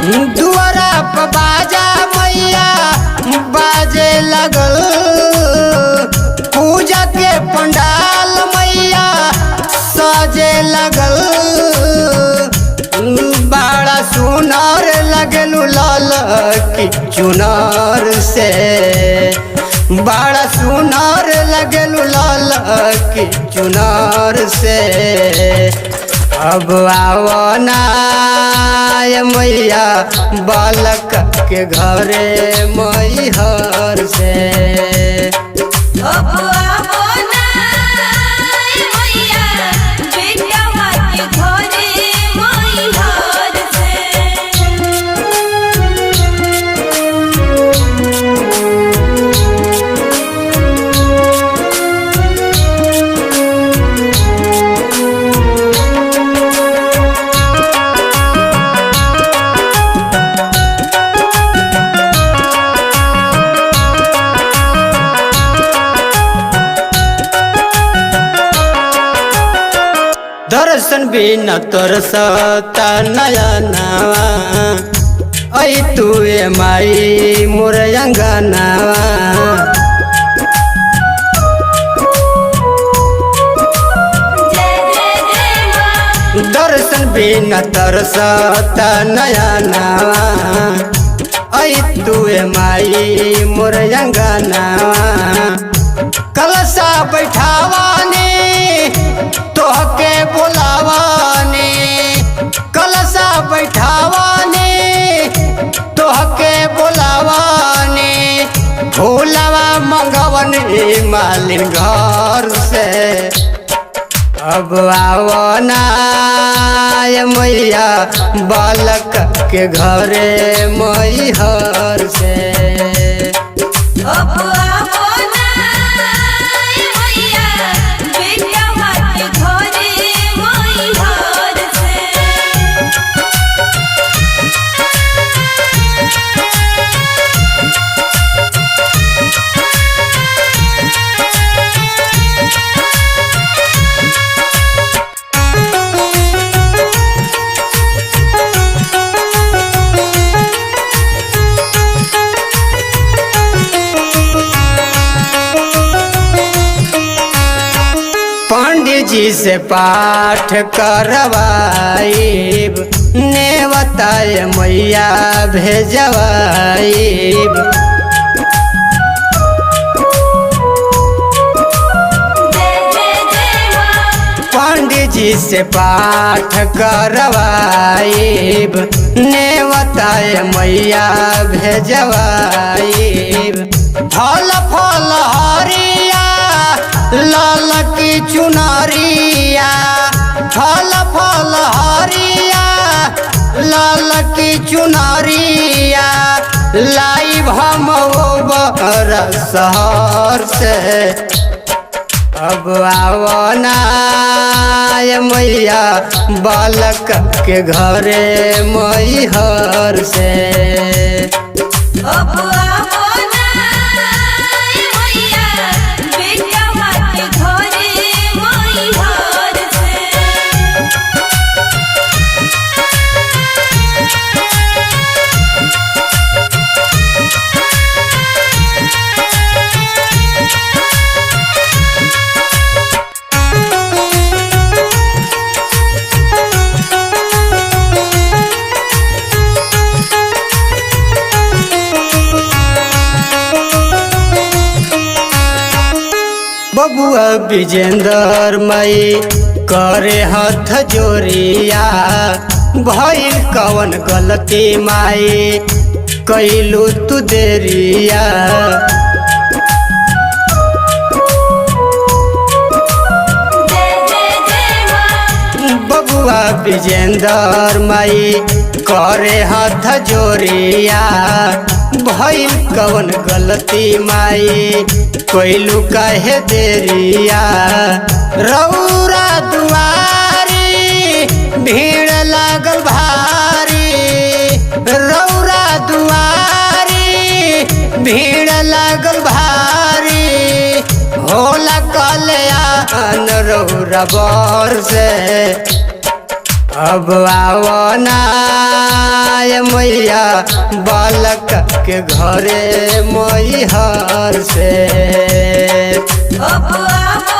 दुआरा पर बाजा मैया बाजे लगल, पूजा के पंडाल मैया सजे लगल। बड़ा सुनार लगलू लाल की चुनार से, बड़ा सुनार लगलू लाल की चुनार से। अब आओ ना मैया बालक के घरे मैहर से। अब आओ ना मैया बेटवा के घरे मैहर से। दर्शन बिना तरसता नया नवा, ऐ तू माई मोर अंगनावा। जय जय जय माँ। दर्शन बिना तरसता नया नवा, ऐ तू माई मोर अंगनावा। कलशा बैठावानी तोहके बुलावानी, कलशा बैठावानी तोहके बुलावानी। फूलवा मंगवनी मालिन घर से। अब आओ ना मैया बालक के घरे मैहर से। अब आओ ना मैया बेटवा के घरे मैहर से। पंडित जी से पाठ करवाइब, नेवताय मैया भेजवाइब। जय जय जय माँ। पंडित जी से पाठ करवाइब, नेवताय मैया भेजवाइब। फल फल हरिया लाल की चुनरिया, फल फल हरिया लाल की चुनरिया। लाइव हम शहर से। अब आओ ना मैया बालक के घरे मैहर से। अब आओ ना मैया बेटवा के घरे मैहर से। बबुआ विजेंद्र मई करे हथ जोरिया। भइल कवन गलती माई कैलू तू देरिया। जय जय जय माँ। बबुआ विजेंद्र मई करे हाथ जोरिया। भइल कवन गलती माई कोइलू काहे देरिया। रौरा दुआरी भीड़ लागल भारी। रौरा दुआरी भीड़ लागल भारी। होला कल्याण रौरा बर से। अब आओ ना मैया बालक के घरे मैहर से बबुआ